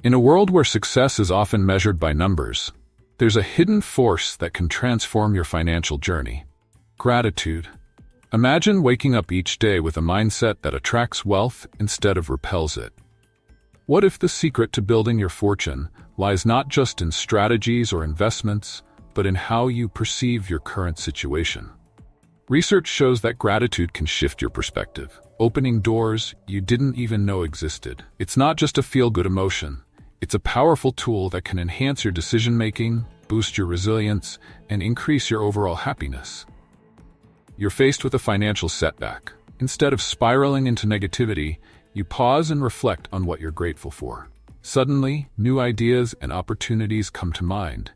In a world where success is often measured by numbers, there's a hidden force that can transform your financial journey. Gratitude. Imagine waking up each day with a mindset that attracts wealth instead of repels it. What if the secret to building your fortune lies not just in strategies or investments, but in how you perceive your current situation? Research shows that gratitude can shift your perspective, opening doors you didn't even know existed. It's not just a feel-good emotion. It's a powerful tool that can enhance your decision-making, boost your resilience, and increase your overall happiness. You're faced with a financial setback. Instead of spiraling into negativity, you pause and reflect on what you're grateful for. Suddenly, new ideas and opportunities come to mind.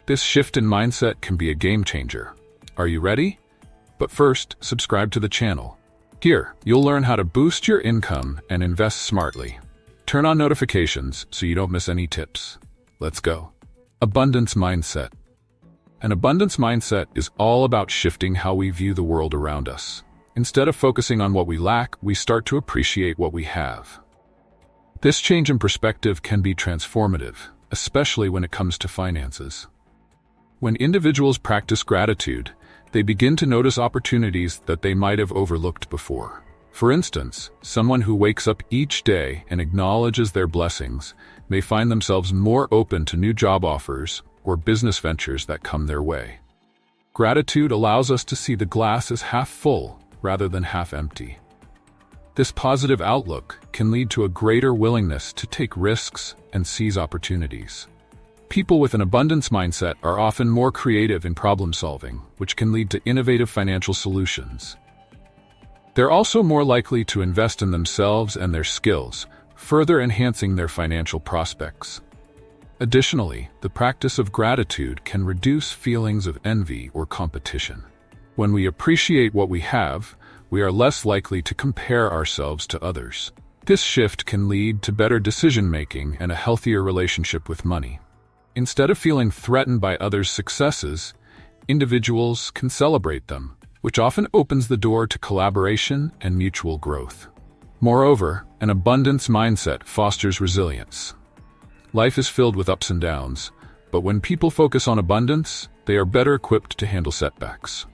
This shift in mindset can be a game changer. Are you ready? But first, subscribe to the channel. Here, you'll learn how to boost your income and invest smartly. Turn on notifications so you don't miss any tips. Let's go. Abundance mindset. An abundance mindset is all about shifting how we view the world around us. Instead of focusing on what we lack, we start to appreciate what we have. This change in perspective can be transformative, especially when it comes to finances. When individuals practice gratitude, they begin to notice opportunities that they might have overlooked before. For instance, someone who wakes up each day and acknowledges their blessings may find themselves more open to new job offers or business ventures that come their way. Gratitude allows us to see the glass as half full rather than half empty. This positive outlook can lead to a greater willingness to take risks and seize opportunities. People with an abundance mindset are often more creative in problem solving, which can lead to innovative financial solutions. They're also more likely to invest in themselves and their skills, further enhancing their financial prospects. Additionally, the practice of gratitude can reduce feelings of envy or competition. When we appreciate what we have, we are less likely to compare ourselves to others. This shift can lead to better decision-making and a healthier relationship with money. Instead of feeling threatened by others' successes, individuals can celebrate them, which often opens the door to collaboration and mutual growth. Moreover, an abundance mindset fosters resilience. Life is filled with ups and downs, but when people focus on abundance, they are better equipped to handle setbacks.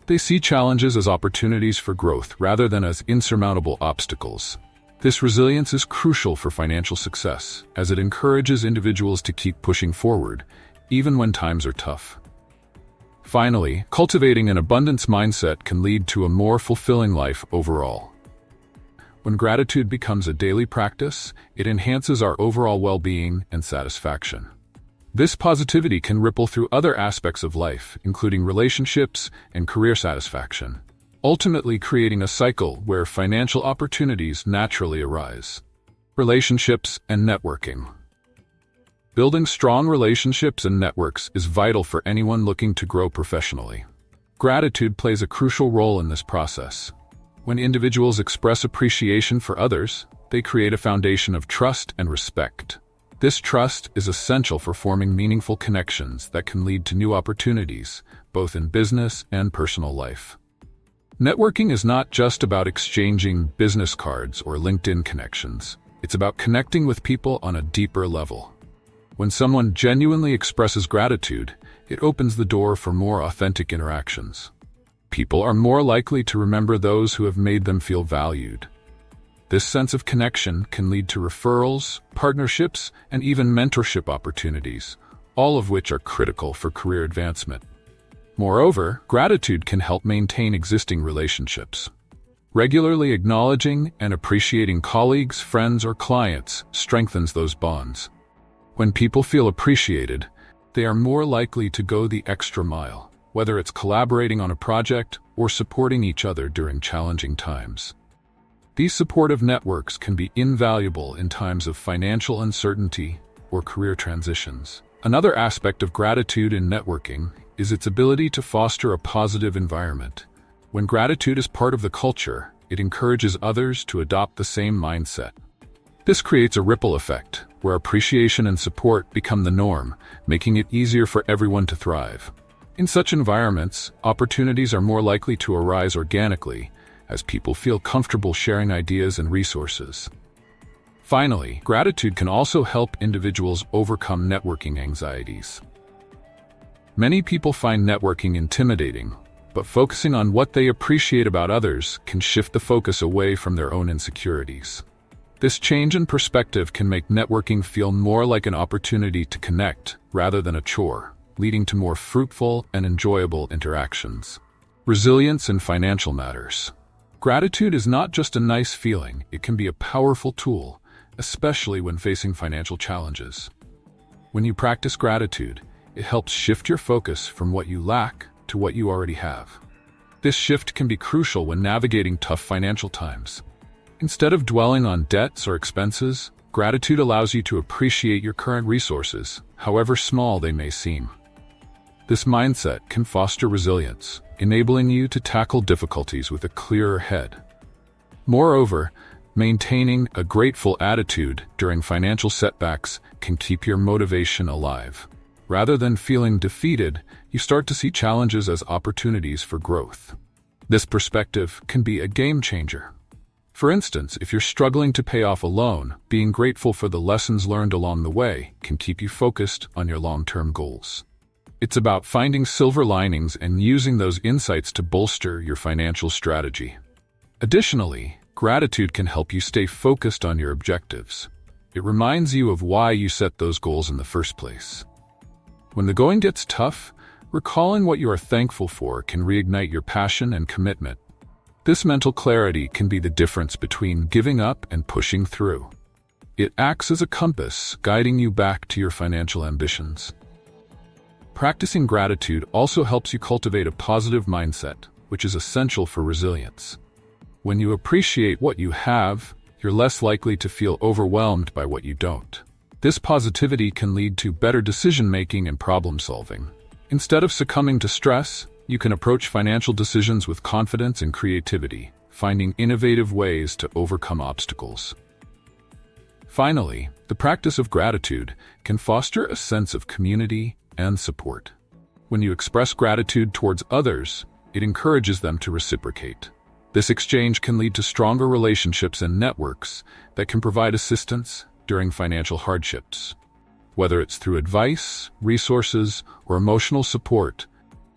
They see challenges as opportunities for growth rather than as insurmountable obstacles. This resilience is crucial for financial success, as it encourages individuals to keep pushing forward, even when times are tough. Finally, cultivating an abundance mindset can lead to a more fulfilling life overall. When gratitude becomes a daily practice, it enhances our overall well-being and satisfaction. This positivity can ripple through other aspects of life, including relationships and career satisfaction, ultimately creating a cycle where financial opportunities naturally arise. Relationships and networking. Building strong relationships and networks is vital for anyone looking to grow professionally. Gratitude plays a crucial role in this process. When individuals express appreciation for others, they create a foundation of trust and respect. This trust is essential for forming meaningful connections that can lead to new opportunities, both in business and personal life. Networking is not just about exchanging business cards or LinkedIn connections. It's about connecting with people on a deeper level. When someone genuinely expresses gratitude, it opens the door for more authentic interactions. People are more likely to remember those who have made them feel valued. This sense of connection can lead to referrals, partnerships, and even mentorship opportunities, all of which are critical for career advancement. Moreover, gratitude can help maintain existing relationships. Regularly acknowledging and appreciating colleagues, friends, or clients strengthens those bonds. When people feel appreciated, they are more likely to go the extra mile, whether it's collaborating on a project or supporting each other during challenging times. These supportive networks can be invaluable in times of financial uncertainty or career transitions. Another aspect of gratitude in networking is its ability to foster a positive environment. When gratitude is part of the culture, it encourages others to adopt the same mindset. This creates a ripple effect, where appreciation and support become the norm, making it easier for everyone to thrive. In such environments, opportunities are more likely to arise organically, as people feel comfortable sharing ideas and resources. Finally, gratitude can also help individuals overcome networking anxieties. Many people find networking intimidating, but focusing on what they appreciate about others can shift the focus away from their own insecurities. This change in perspective can make networking feel more like an opportunity to connect rather than a chore, leading to more fruitful and enjoyable interactions. Resilience in financial matters. Gratitude is not just a nice feeling, it can be a powerful tool, especially when facing financial challenges. When you practice gratitude, it helps shift your focus from what you lack to what you already have. This shift can be crucial when navigating tough financial times. Instead of dwelling on debts or expenses, gratitude allows you to appreciate your current resources, however small they may seem. This mindset can foster resilience, enabling you to tackle difficulties with a clearer head. Moreover, maintaining a grateful attitude during financial setbacks can keep your motivation alive. Rather than feeling defeated, you start to see challenges as opportunities for growth. This perspective can be a game changer. For instance, if you're struggling to pay off a loan, being grateful for the lessons learned along the way can keep you focused on your long-term goals. It's about finding silver linings and using those insights to bolster your financial strategy. Additionally, gratitude can help you stay focused on your objectives. It reminds you of why you set those goals in the first place. When the going gets tough, recalling what you are thankful for can reignite your passion and commitment. This mental clarity can be the difference between giving up and pushing through. It acts as a compass, guiding you back to your financial ambitions. Practicing gratitude also helps you cultivate a positive mindset, which is essential for resilience. When you appreciate what you have, you're less likely to feel overwhelmed by what you don't. This positivity can lead to better decision-making and problem-solving. Instead of succumbing to stress, you can approach financial decisions with confidence and creativity, finding innovative ways to overcome obstacles. Finally, the practice of gratitude can foster a sense of community and support. When you express gratitude towards others, it encourages them to reciprocate. This exchange can lead to stronger relationships and networks that can provide assistance during financial hardships. Whether it's through advice, resources, or emotional support,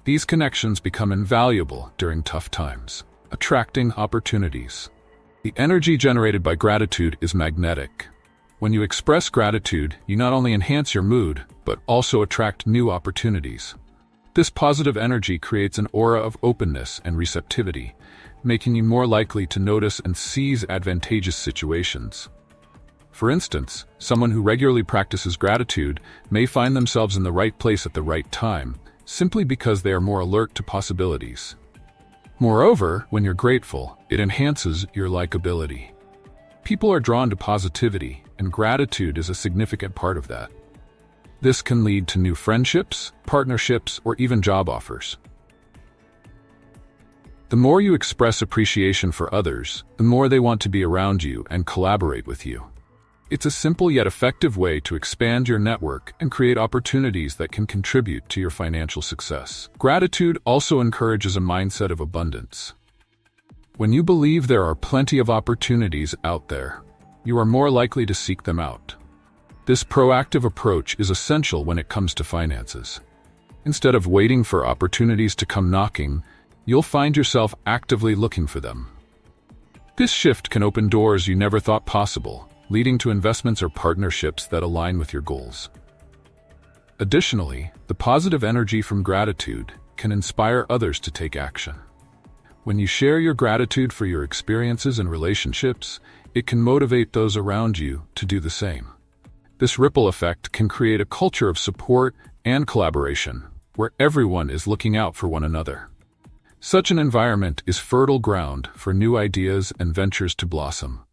these connections become invaluable during tough times, attracting opportunities. The energy generated by gratitude is magnetic. When you express gratitude, you not only enhance your mood, but also attract new opportunities. This positive energy creates an aura of openness and receptivity, making you more likely to notice and seize advantageous situations. For instance, someone who regularly practices gratitude may find themselves in the right place at the right time, simply because they are more alert to possibilities. Moreover, when you're grateful, it enhances your likability. People are drawn to positivity, and gratitude is a significant part of that. This can lead to new friendships, partnerships, or even job offers. The more you express appreciation for others, the more they want to be around you and collaborate with you. It's a simple yet effective way to expand your network and create opportunities that can contribute to your financial success. Gratitude also encourages a mindset of abundance. When you believe there are plenty of opportunities out there, you are more likely to seek them out. This proactive approach is essential when it comes to finances. Instead of waiting for opportunities to come knocking, you'll find yourself actively looking for them. This shift can open doors you never thought possible, leading to investments or partnerships that align with your goals. Additionally, the positive energy from gratitude can inspire others to take action. When you share your gratitude for your experiences and relationships, it can motivate those around you to do the same. This ripple effect can create a culture of support and collaboration, where everyone is looking out for one another. Such an environment is fertile ground for new ideas and ventures to blossom.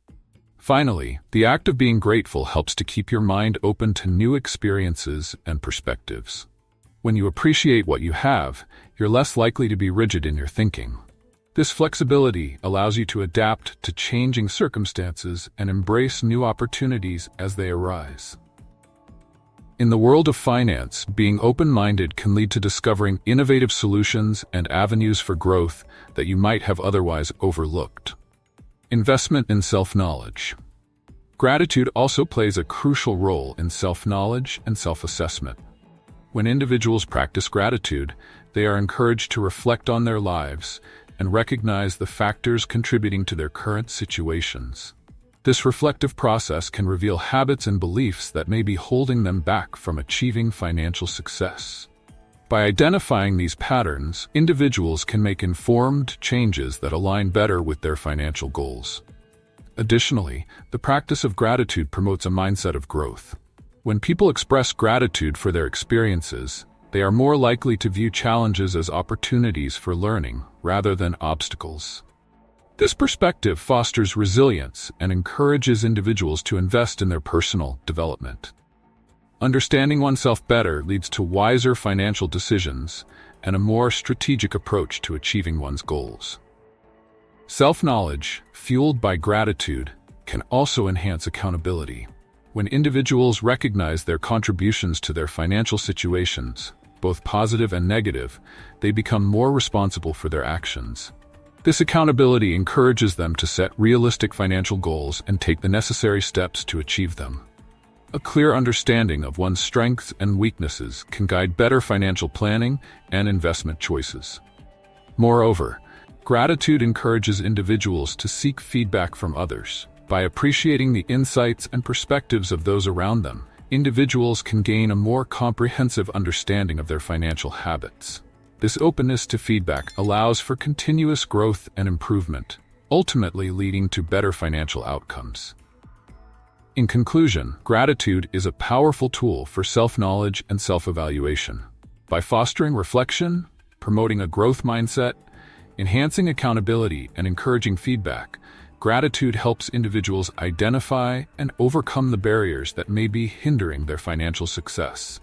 Finally, the act of being grateful helps to keep your mind open to new experiences and perspectives. When you appreciate what you have, you're less likely to be rigid in your thinking. This flexibility allows you to adapt to changing circumstances and embrace new opportunities as they arise. In the world of finance, being open-minded can lead to discovering innovative solutions and avenues for growth that you might have otherwise overlooked. Investment in self-knowledge. Gratitude also plays a crucial role in self-knowledge and self-assessment. When individuals practice gratitude, they are encouraged to reflect on their lives and recognize the factors contributing to their current situations. This reflective process can reveal habits and beliefs that may be holding them back from achieving financial success. By identifying these patterns, individuals can make informed changes that align better with their financial goals. Additionally, the practice of gratitude promotes a mindset of growth. When people express gratitude for their experiences, they are more likely to view challenges as opportunities for learning rather than obstacles. This perspective fosters resilience and encourages individuals to invest in their personal development. Understanding oneself better leads to wiser financial decisions and a more strategic approach to achieving one's goals. Self-knowledge, fueled by gratitude, can also enhance accountability. When individuals recognize their contributions to their financial situations, both positive and negative, they become more responsible for their actions. This accountability encourages them to set realistic financial goals and take the necessary steps to achieve them. A clear understanding of one's strengths and weaknesses can guide better financial planning and investment choices. Moreover, gratitude encourages individuals to seek feedback from others. By appreciating the insights and perspectives of those around them, individuals can gain a more comprehensive understanding of their financial habits. This openness to feedback allows for continuous growth and improvement, ultimately leading to better financial outcomes. In conclusion, gratitude is a powerful tool for self-knowledge and self-evaluation. By fostering reflection, promoting a growth mindset, enhancing accountability, and encouraging feedback, gratitude helps individuals identify and overcome the barriers that may be hindering their financial success.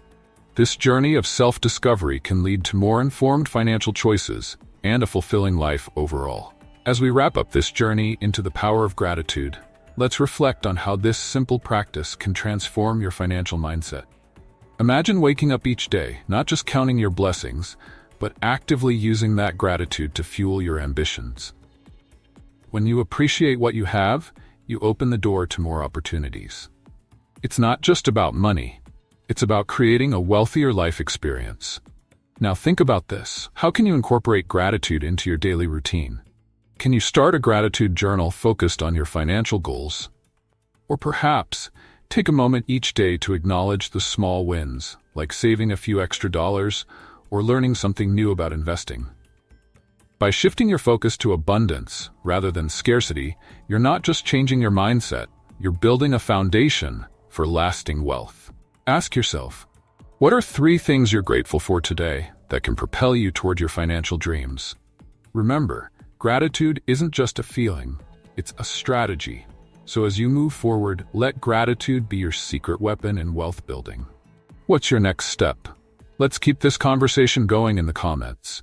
This journey of self-discovery can lead to more informed financial choices and a fulfilling life overall. As we wrap up this journey into the power of gratitude, let's reflect on how this simple practice can transform your financial mindset. Imagine waking up each day, not just counting your blessings, but actively using that gratitude to fuel your ambitions. When you appreciate what you have, you open the door to more opportunities. It's not just about money. It's about creating a wealthier life experience. Now think about this. How can you incorporate gratitude into your daily routine? Can you start a gratitude journal focused on your financial goals? Or perhaps, take a moment each day to acknowledge the small wins, like saving a few extra dollars or learning something new about investing. By shifting your focus to abundance rather than scarcity, you're not just changing your mindset, you're building a foundation for lasting wealth. Ask yourself, what are 3 things you're grateful for today that can propel you toward your financial dreams? Remember, gratitude isn't just a feeling, it's a strategy. So as you move forward, let gratitude be your secret weapon in wealth building. What's your next step? Let's keep this conversation going in the comments.